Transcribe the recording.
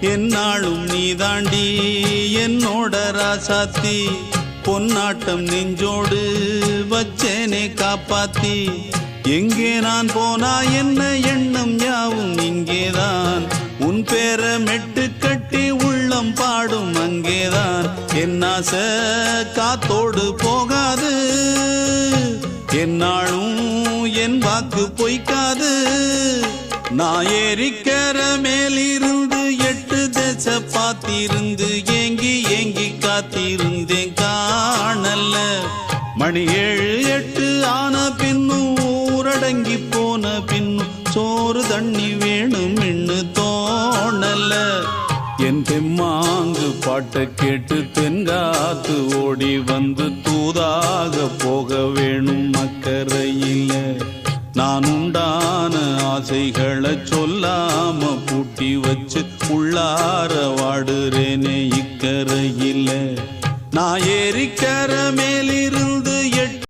என்னாலும் நீ தாண்டி என்னோட ராசாத்தி பொன்னாட்டம் நெஞ்சோடு வச்சேனே காப்பாத்தி எங்கே நான் போனா என்ன எண்ணம் யாவும் இங்கேதான் உன் பேர மெட்டு கட்டி உள்ளம் பாடும் அங்கேதான் என்னாச காத்தோடு போகாது என்னாலும் என் வாக்கு பொய்க்காது நான் ஏறிக்கர மேலிருந்து 8 தேச பார்த்திருந்து ஏங்கி ஏங்கி காத்திருந்தேன் காணல்ல மணி 7 8 ஆன பின்னும் ஊரடங்கி போன பின்னும் சோறு தண்ணி வேணும் இன்னு தோணல்ல என் தெம்மாங்கு பாட்டை கேட்டு தென்காத்து ஓடி வந்து தூதாக போக வேணும் அக்கறையில நான் உண்டான ஆசைகளை சொல்லாம பூட்டி வச்சு உள்ளார வாடுறேனே இக்கரையில நான் ஏறிக்கர மேலிருந்து